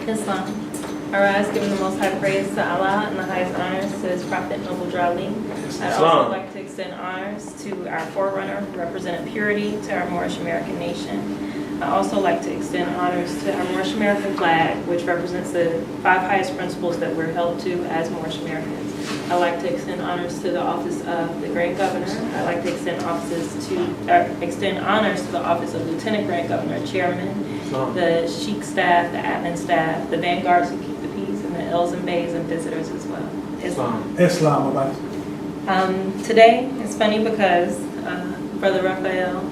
Islam. Arise, giving the most high praise to Allah and the highest honors to his prophet, Noble Drali. I'd also like to extend honors to our forerunner, who represented purity to our Moorish American nation. I also like to extend honors to our Moorish American flag, which represents the 5 highest principles that we're held to as Moorish Americans. I like to extend honors to the office of the Grand Governor. I like to extend honors to the office of Lieutenant Grand Governor, Chairman, the Sheikh staff, the admin staff, the vanguards who keep the peace, and the L's and Bays and visitors as well. Islam. Today it's funny because Brother Raphael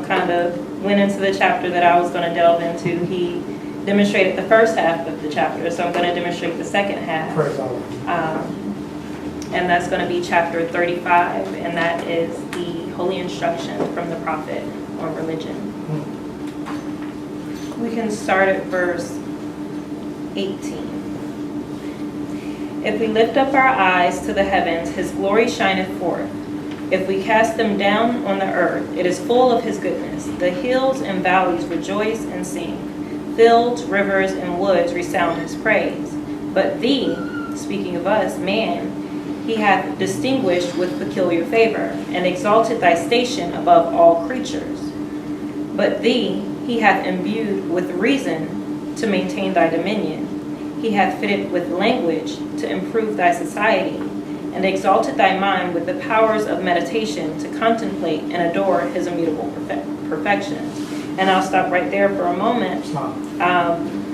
kind of went into the chapter that I was going to delve into. He demonstrated the first half of the chapter, so I'm going to demonstrate the second half. And that's going to be chapter 35, and that is the holy instruction from the prophet on religion. We can start at verse 18. If we lift up our eyes to the heavens, his glory shineth forth. If we cast them down on the earth, it is full of his goodness. The hills and valleys rejoice and sing. Fields, rivers, and woods resound his praise. But thee, speaking of us, man, he hath distinguished with peculiar favor, and exalted thy station above all creatures. But thee he hath imbued with reason to maintain thy dominion. He hath fitted with language to improve thy society, and exalted thy mind with the powers of meditation to contemplate and adore his immutable perfections. And I'll stop right there for a moment.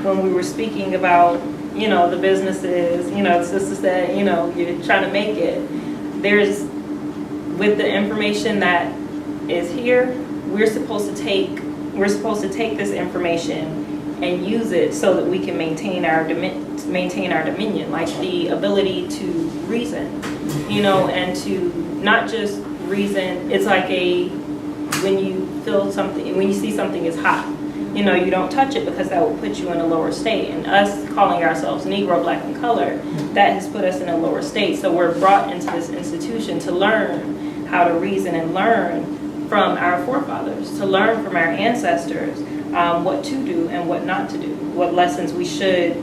When we were speaking about, the businesses, the sister said, you're trying to make it. With the information that is here, we're supposed to take this information and use it so that we can maintain our dominion, like the ability to reason, and to not just reason. It's like when you see something is hot, you don't touch it because that will put you in a lower state. And us calling ourselves Negro, Black, and Colored, that has put us in a lower state. So we're brought into this institution to learn how to reason and learn from our forefathers, to learn from our ancestors what to do and what not to do, what lessons we should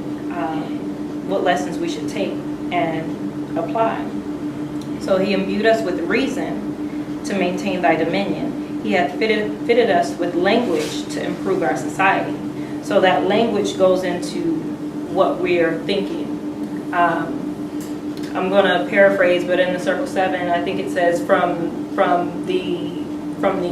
take and apply. So he imbued us with reason to maintain thy dominion. He hath fitted us with language to improve our society. So that language goes into what we're thinking. I'm going to paraphrase, but in the Circle 7, I think it says from the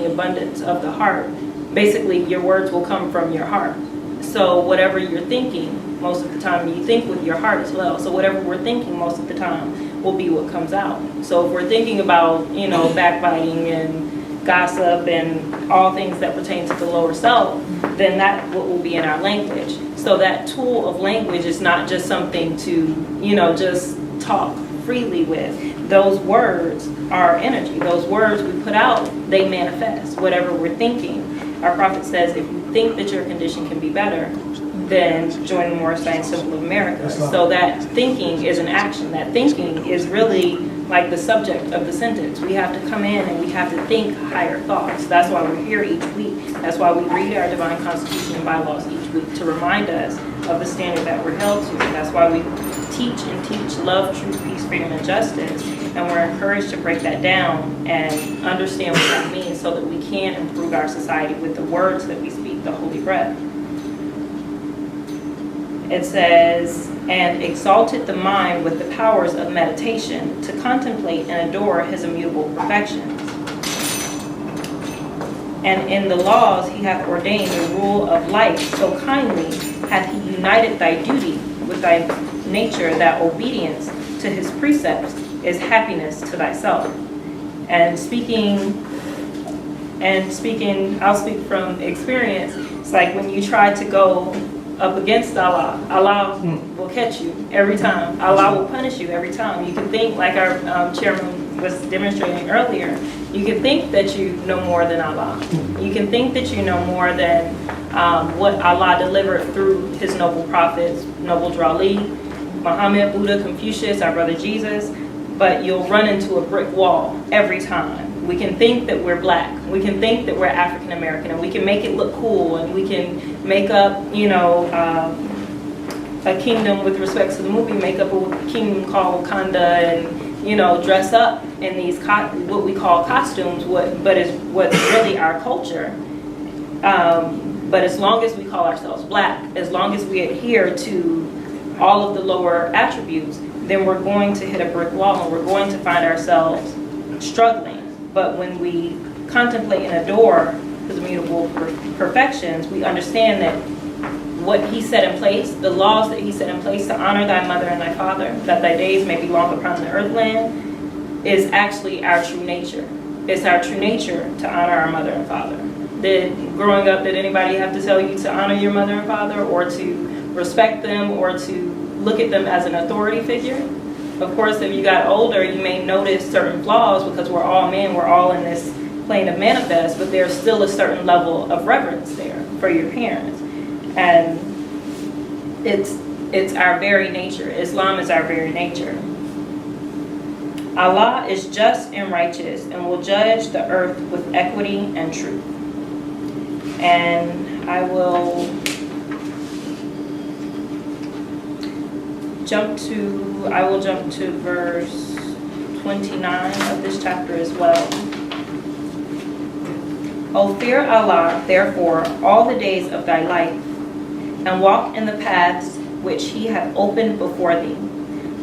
abundance of the heart. Basically, your words will come from your heart. So whatever you're thinking, most of the time, you think with your heart as well. So whatever we're thinking most of the time will be what comes out. So if we're thinking about, backbiting and gossip and all things that pertain to the lower self, then that will be in our language. So that tool of language is not just something to, just talk freely with. Those words are energy. Those words we put out, they manifest whatever we're thinking. Our prophet says, if you think that your condition can be better, then join the Moorish Science Temple of America. So that thinking is an action. That thinking is really like the subject of the sentence. We have to come in and we have to think higher thoughts. That's why we're here each week. That's why we read our divine constitution and bylaws each week, to remind us of the standard that we're held to. And that's why we teach love, truth, peace, freedom, and justice. And we're encouraged to break that down and understand what that means so that we can improve our society with the words that we speak, the holy breath. It says, and exalted the mind with the powers of meditation to contemplate and adore his immutable perfections. And in the laws he hath ordained the rule of life, so kindly hath he united thy duty with thy nature, that obedience to his precepts is happiness to thyself. And speaking, I'll speak from experience. It's like when you try to go up against Allah will catch you every time. Allah will punish you every time. You can think, like our chairman was demonstrating earlier, you can think that you know more than Allah. You can think that you know more than what Allah delivered through his noble prophets, Noble Drali, Muhammad, Buddha, Confucius, our brother Jesus, but you'll run into a brick wall every time We can think that we're black. We can think that we're African American, and we can make it look cool, and we can make up, a kingdom with respect to the movie, make up a kingdom called Wakanda, and dress up in these what we call costumes, but is what's really our culture. But as long as we call ourselves black, as long as we adhere to all of the lower attributes, then we're going to hit a brick wall, and we're going to find ourselves struggling. But when we contemplate and adore his immutable perfections, we understand that what he set in place, the laws that he set in place to honor thy mother and thy father, that thy days may be long upon the earth land, is actually our true nature. It's our true nature to honor our mother and father. Growing up, did anybody have to tell you to honor your mother and father, or to respect them, or to look at them as an authority figure? Of course, if you got older, you may notice certain flaws, because we're all men, we're all in this plane of manifest, but there's still a certain level of reverence there for your parents. And it's our very nature. Islam is our very nature. Allah is just and righteous and will judge the earth with equity and truth. And I will jump to verse 29 of this chapter as well. O fear Allah, therefore, all the days of thy life, and walk in the paths which he hath opened before thee.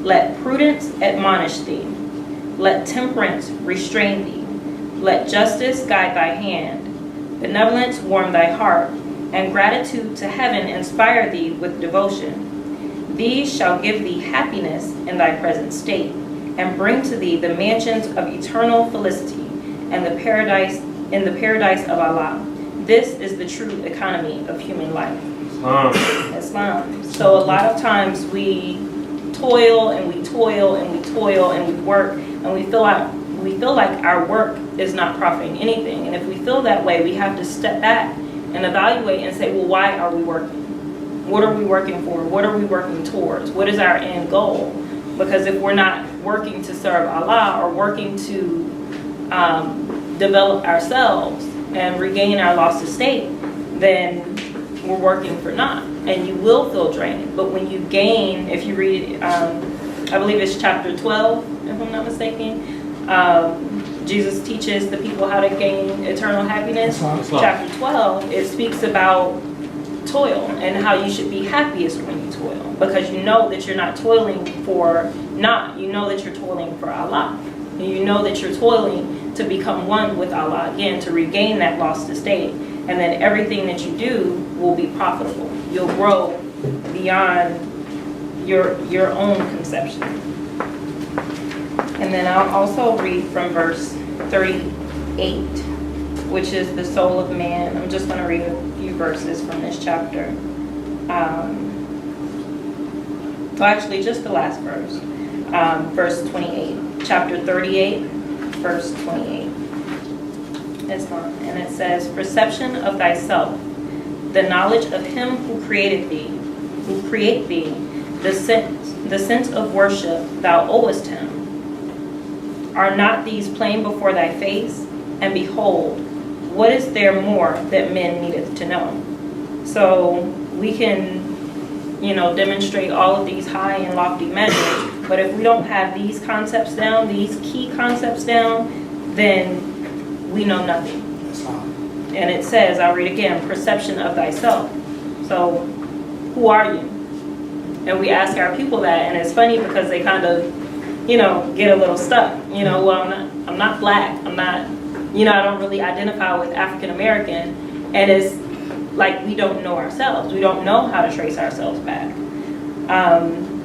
Let prudence admonish thee. Let temperance restrain thee. Let justice guide thy hand. Benevolence warm thy heart, and gratitude to heaven inspire thee with devotion. These shall give thee happiness in thy present state, and bring to thee the mansions of eternal felicity, and the paradise of Allah. This is the true economy of human life. Islam. So a lot of times we toil and we toil and we toil and we work, and we feel like our work is not profiting anything. And if we feel that way, we have to step back and evaluate and say, well, why are we working? What are we working for? What are we working towards? What is our end goal? Because if we're not working to serve Allah, or working to develop ourselves and regain our lost estate, then we're working for naught, and you will feel drained. But when you gain, if you read, I believe it's chapter 12, if I'm not mistaken, Jesus teaches the people how to gain eternal happiness. Chapter 12, it speaks about toil and how you should be happiest when you toil, because you know that you're not toiling for naught. You know that you're toiling for Allah. And you know that you're toiling to become one with Allah again, to regain that lost estate. And then everything that you do will be profitable. You'll grow beyond your own conception. And then I'll also read from verse 38, which is the soul of man. I'm just going to read a few verses from this chapter. Well, actually, just the last verse. Verse 28. Chapter 38, verse 28. Islam. And it says, perception of thyself, the knowledge of him who created thee, the sense of worship thou owest him. Are not these plain before thy face? And behold, what is there more that men needeth to know? So we can, demonstrate all of these high and lofty measures, but if we don't have these concepts down, these key concepts down, then we know nothing. And it says, I'll read again, perception of thyself. So, who are you? And we ask our people that, and it's funny because they kind of, get a little stuck. Well, I'm not black. I'm not, I don't really identify with African American. And it's like we don't know ourselves. We don't know how to trace ourselves back.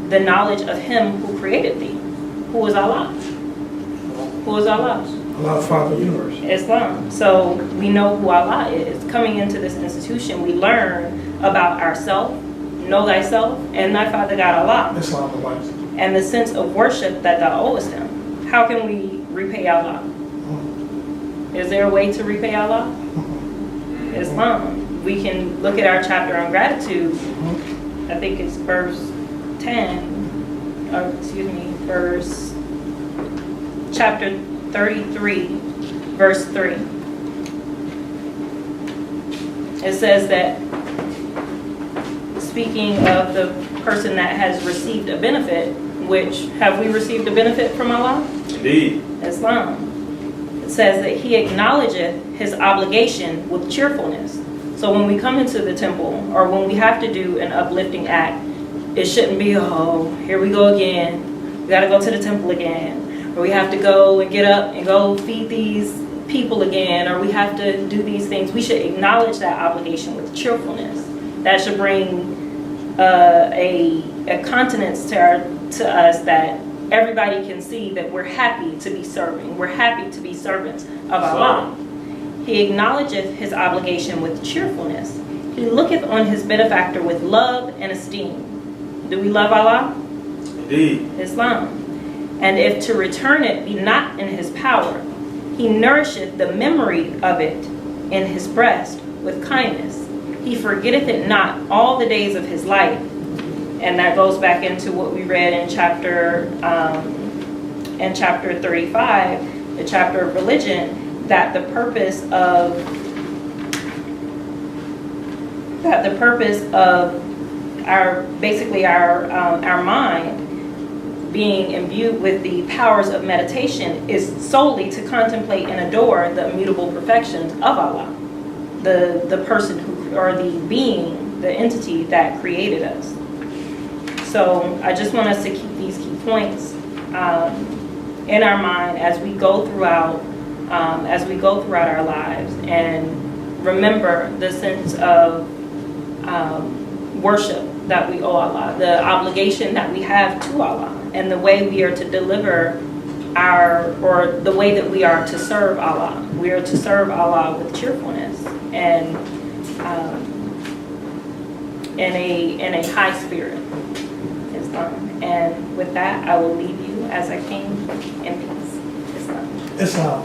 The knowledge of him who created thee. Who is Allah? Who is Allah? Allah, Father of the universe. Islam. So we know who Allah is. Coming into this institution, we learn about ourselves, know thyself, and thy Father God Allah. Islam, and the sense of worship that thou owest him. How can we repay Allah? Is there a way to repay Allah? Islam. We can look at our chapter on gratitude. I think it's verse 10, chapter 33, verse 3. It says that, speaking of the person that has received a benefit, which, have we received a benefit from Allah? Indeed. Islam. It says that he acknowledgeth his obligation with cheerfulness. So when we come into the temple, or when we have to do an uplifting act, it shouldn't be, oh, here we go again. We got to go to the temple again. Or we have to go and get up and go feed these people again. Or we have to do these things. We should acknowledge that obligation with cheerfulness. That should bring a continence to us that everybody can see that we're happy to be serving. We're happy to be servants of Allah. He acknowledgeth his obligation with cheerfulness. He looketh on his benefactor with love and esteem. Do we love Allah? Indeed. Islam. And if to return it be not in his power, he nourisheth the memory of it in his breast with kindness. He forgetteth it not all the days of his life. And that goes back into what we read in chapter 35, the chapter of religion, that the purpose of our mind being imbued with the powers of meditation is solely to contemplate and adore the immutable perfections of Allah, the person who, or the being, the entity that created us. So I just want us to keep these key points in our mind as we go throughout our lives, and remember the sense of worship that we owe Allah, the obligation that we have to Allah, and the way we are to deliver the way that we are to serve Allah. We are to serve Allah with cheerfulness and in a high spirit. Islam. And with that, I will leave you as I came in peace. Islam. Islam.